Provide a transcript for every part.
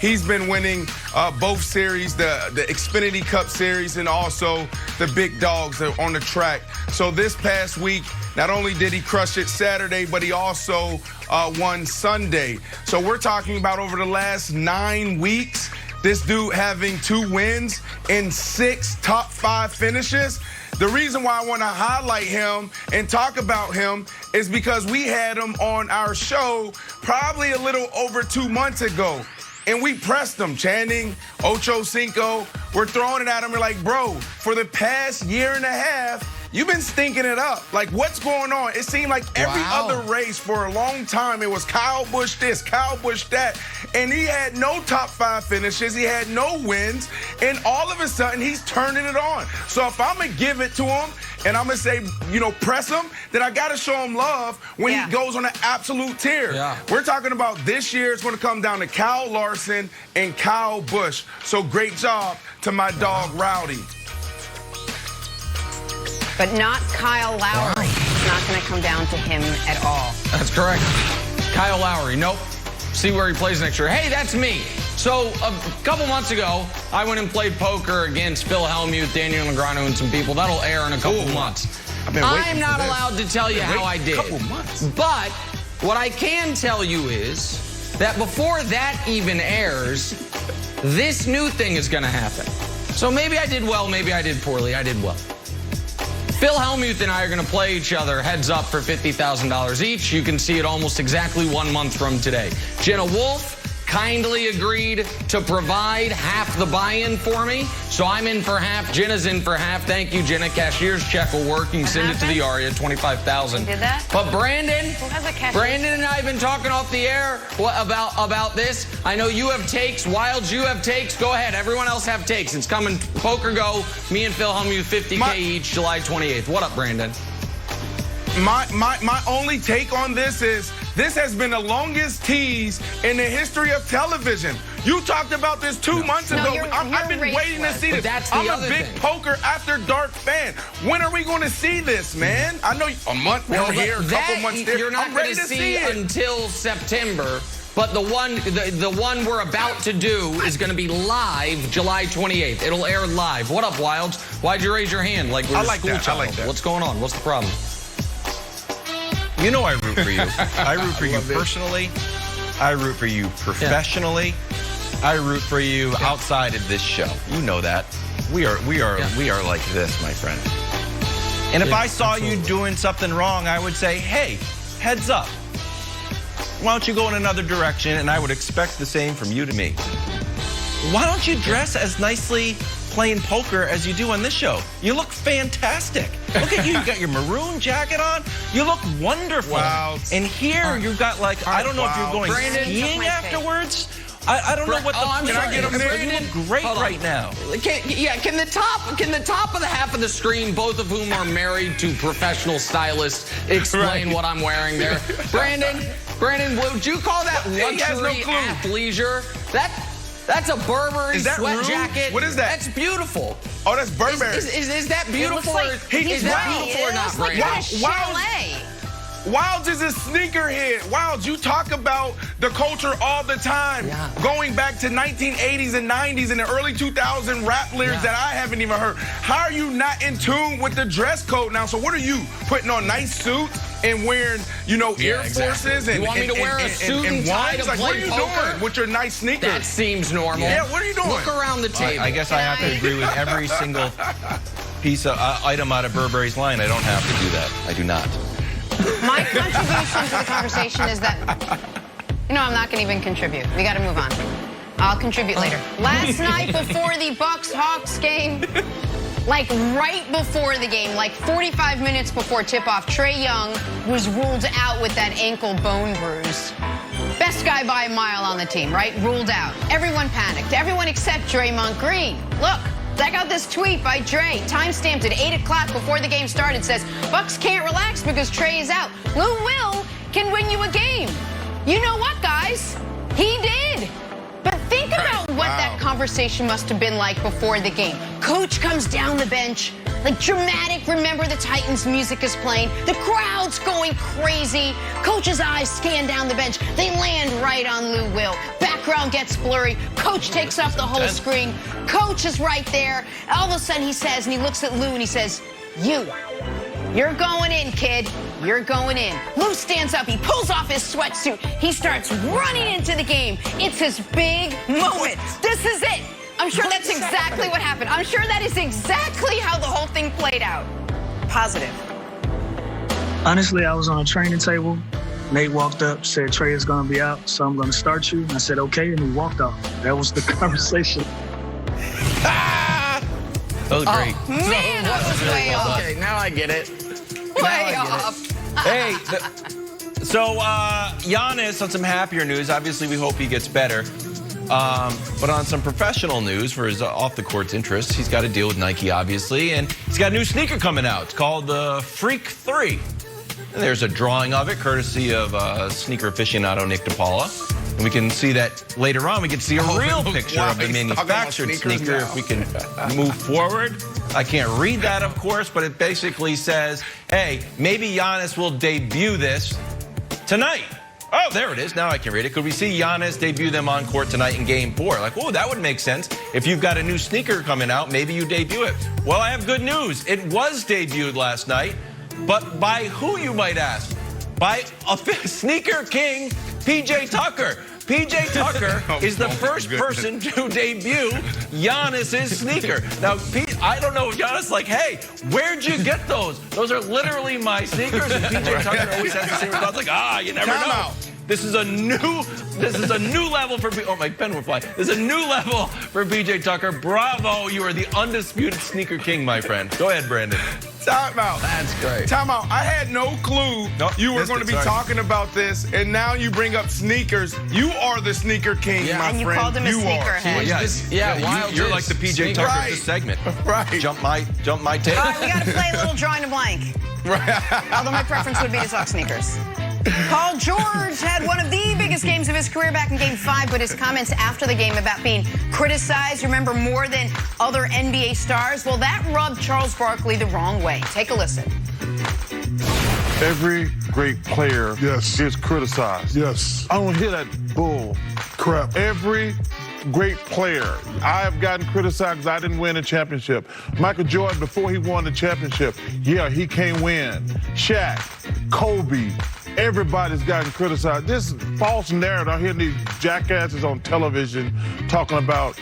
he's been winning both series, the Xfinity Cup Series and also the big dogs on the track. So this past week, not only did he crush it Saturday, but he also won Sunday. So we're talking about over the last 9 weeks, this dude having 2 wins and 6 top 5 finishes. The reason why I want to highlight him and talk about him is because we had him on our show probably a little over 2 months ago. And we pressed him, Channing, Ocho Cinco. We're throwing it at him. We're like, bro, for the past year and a half, you've been stinking it up. Like, what's going on? It seemed like every other race for a long time, it was Kyle Busch this, Kyle Busch that. And he had no top 5 finishes. He had no wins. And all of a sudden, he's turning it on. So if I'm going to give it to him and I'm going to say, you know, press him, then I got to show him love when he goes on an absolute tear. Yeah. We're talking about this year. It's going to come down to Kyle Larson and Kyle Busch. So great job to my dog, Rowdy. But not Kyle Lowry. It's not going to come down to him at all. That's correct. Kyle Lowry, nope. See where he plays next year. Hey, that's me. So a couple months ago, I went and played poker against Phil Hellmuth, Daniel Negreanu, and some people. That'll air in a couple months. I'm not allowed to tell you how I did. Couple months. But what I can tell you is that before that even airs, this new thing is going to happen. So maybe I did well, maybe I did poorly. I did well. Phil Hellmuth and I are going to play each other heads up for $50,000 each. You can see it almost exactly 1 month from today. Jenna Wolfe kindly agreed to provide half the buy-in for me. So I'm in for half. Jenna's in for half. Thank you, Jenna. Cashier's check will work. You can send it to the Aria, $25,000. Did that? But Brandon, who has a cashier? Brandon and I have been talking off the air about this. I know you have takes. Wilds, you have takes. Go ahead. Everyone else have takes. It's coming. Poker Go. Me and Phil Hellmuth, $50K each, July 28th. What up, Brandon? My only take on this is this has been the longest tease in the history of television. You talked about this 2 months ago. I've been waiting to see this. I'm a big poker after dark fan. When are we going to see this, man? I know a month here, a couple months there. You're not going to see it until September. But the one we're about to do is going to be live July 28th. It'll air live. What up, Wilds? Why'd you raise your hand like we're a school child? I like that. What's going on? What's the problem? You know I root for you. I root for you personally. I root for you professionally. Yeah. I root for you outside of this show. You know that. We are like this, my friend. And if I saw you doing something wrong, I would say, hey, heads up. Why don't you go in another direction? And I would expect the same from you to me. Why don't you dress as nicely playing poker as you do on this show? You look fantastic. Look at you. You got your maroon jacket on. You look wonderful. Wow. And here you've got like, I don't know if you're going skiing afterwards. I don't know what the... Can I get him there? You look great right now. Can the top of the half of the screen, both of whom are married to professional stylists, explain what I'm wearing there? Brandon, would you call that luxury athleisure? That's a Burberry sweat jacket. What is that? That's beautiful. Oh, that's Burberry. Is that beautiful? Is that beautiful or not, Brandon? Wilds is a sneakerhead. Wilds, you talk about the culture all the time. Yeah. Going back to 1980s and 90s and the early 2000s rap lyrics that I haven't even heard. How are you not in tune with the dress code now? So what are you, putting on nice suits and wearing, you know, Air Forces? And, you want me to wear a suit and tie to play what are you doing with your nice sneakers? That seems normal. Yeah, what are you doing? Look around the table. I guess I have to agree with every single piece of item out of Burberry's line. I don't have to do that. I do not. My contribution to the conversation is that, you know, I'm not going to even contribute. We got to move on. I'll contribute later. Last night before the Bucks-Hawks game, like right before the game, like 45 minutes before tip-off, Trey Young was ruled out with that ankle bone bruise. Best guy by a mile on the team, right? Ruled out. Everyone panicked. Everyone except Draymond Green. Look. Check out this tweet by Dre, time-stamped at 8 o'clock before the game started, says, Bucks can't relax because Trey is out. Lou Will can win you a game. You know what, guys? He did. But think about what that conversation must have been like before the game. Coach comes down the bench, like dramatic, Remember the Titans music is playing. The crowd's going crazy. Coach's eyes scan down the bench. They land right on Lou Will. Back background gets blurry. Coach takes off the whole screen. Coach is right there. All of a sudden he says, and he looks at Lou and he says, you're going in, kid. You're going in. Lou stands up. He pulls off his sweatsuit. He starts running into the game. It's his big moment. This is it. I'm sure that's exactly what happened. I'm sure that is exactly how the whole thing played out. Positive. Honestly, I was on a training table. Nate walked up, said, Trey is going to be out, so I'm going to start you. And I said, okay, and he walked off. That was the conversation. That was great. Man, that was way off. Okay, now I get it. Way off. Hey, so Giannis, on some happier news, obviously we hope he gets better. But on some professional news for his off-the-court interests, he's got to deal with Nike, obviously, and he's got a new sneaker coming out. It's called the Freak 3. And there's a drawing of it, courtesy of sneaker aficionado Nick DePaula. And we can see that later on. We can see a real picture of the manufactured sneaker if we can move forward. I can't read that, of course, but it basically says, hey, maybe Giannis will debut this tonight. Oh, there it is. Now I can read it. Could we see Giannis debut them on court tonight in Game 4? Like, oh, that would make sense. If you've got a new sneaker coming out, maybe you debut it. Well, I have good news. It was debuted last night, but by who, you might ask? By a sneaker king, PJ Tucker. PJ Tucker is the first person to debut Giannis's sneaker. Now, I don't know if Giannis like, hey, where'd you get those? Those are literally my sneakers. And PJ Tucker always has the same response, like, you never know. This is a new level for my pen will fly. This is a new level for PJ Tucker. Bravo, you are the undisputed sneaker king, my friend. Go ahead, Brandon. Time out. That's great. Time out. I had no clue you were going to be talking about this, and now you bring up sneakers. You are the sneaker king, my friend. And you called him a sneakerhead. You're like the PJ Tucker of this segment. Right. Jump my tape. All right, we got to play a little drawing a blank. Although my preference would be to talk sneakers. Paul George had one of the biggest games of his career back in Game 5, but his comments after the game about being criticized, remember, more than other NBA stars, well, that rubbed Charles Barkley the wrong way. Take a listen. Every great player is criticized. Yes. I don't hear that bull Crap. Every great player. I have gotten criticized because I didn't win a championship. Michael Jordan, before he won the championship, he can't win. Shaq, Kobe, everybody's gotten criticized. This false narrative, I'm hearing these jackasses on television talking about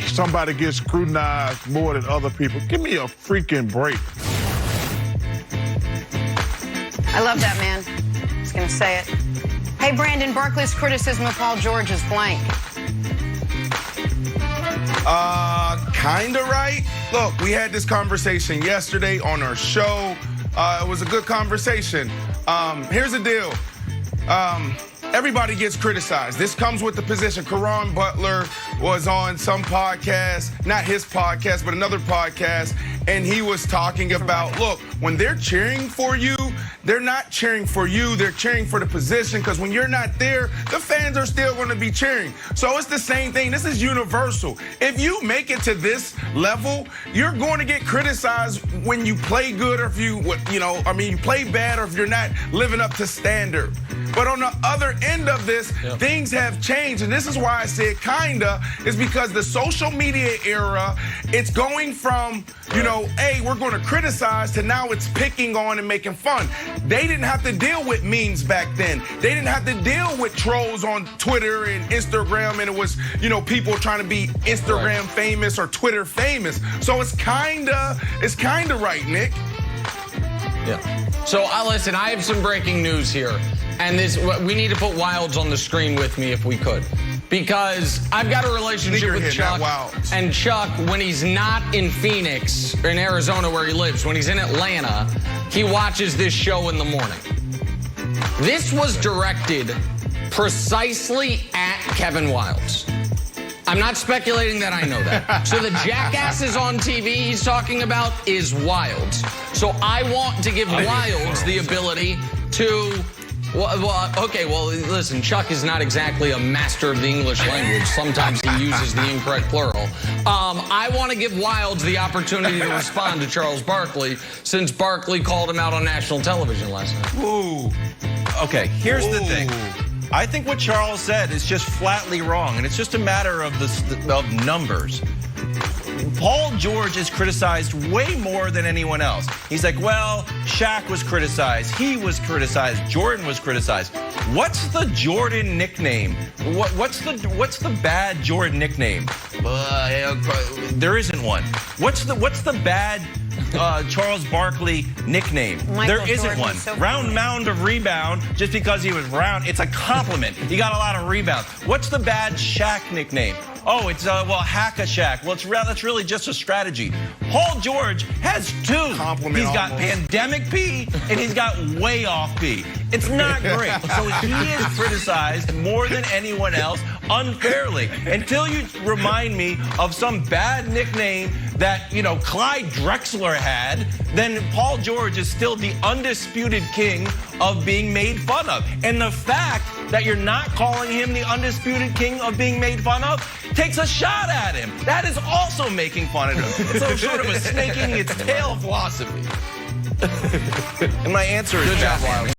somebody gets scrutinized more than other people. Give me a freaking break. I love that, man. I was going to say it. Hey, Brandon, Barkley's criticism of Paul George is blank. Kinda right. Look, we had this conversation yesterday on our show. It was a good conversation. Here's the deal. Everybody gets criticized. This comes with the position. Caron Butler was on some podcast, not his podcast, but another podcast, and he was talking about, look, when they're cheering for you, they're not cheering for you, they're cheering for the position, because when you're not there, the fans are still going to be cheering. So it's the same thing. This is universal. If you make it to this level, you're going to get criticized when you play good or if you play bad or if you're not living up to standard. But on the other end of this, things have changed. And this is why I said kinda, is because the social media era, it's going from, hey, we're going to criticize to now it's picking on and making fun. They didn't have to deal with memes back then. They didn't have to deal with trolls on Twitter and Instagram, and it was, people trying to be Instagram famous or Twitter famous. So it's kinda right, Nick. Yeah. So listen, I have some breaking news here. And we need to put Wilds on the screen with me if we could. Because I've got a relationship with Chuck. And Chuck, when he's not in Phoenix, or in Arizona where he lives, when he's in Atlanta, he watches this show in the morning. This was directed precisely at Kevin Wilds. I'm not speculating that I know that. So the jackasses on TV he's talking about is Wilds. So I want to give Wilds the ability to... Well, listen, Chuck is not exactly a master of the English language. Sometimes he uses the incorrect plural. I want to give Wilds the opportunity to respond to Charles Barkley, since Barkley called him out on national television last night. Ooh. Okay, here's the thing. I think what Charles said is just flatly wrong, and it's just a matter of of numbers. Paul George is criticized way more than anyone else. He's like, well, Shaq was criticized, he was criticized, Jordan was criticized. What's the Jordan nickname? What's the bad Jordan nickname? There isn't one. What's the bad Charles Barkley nickname? There isn't Jordan one. So round mound of rebound, just because he was round, it's a compliment. He got a lot of rebounds. What's the bad Shaq nickname? Oh, it's, well, Hack-a-Shack. Well, that's really just a strategy. Paul George has two. Compliment he's got almost. pandemic P, and he's got way off P. It's not great. So he is criticized more than anyone else unfairly. Until you remind me of some bad nickname that, Clyde Drexler had, then Paul George is still the undisputed king of being made fun of. And the fact that you're not calling him the undisputed king of being made fun of takes a shot at him. That is also making fun of him. It's sort of a snaking its tail philosophy. And my answer is Good job, Wiley.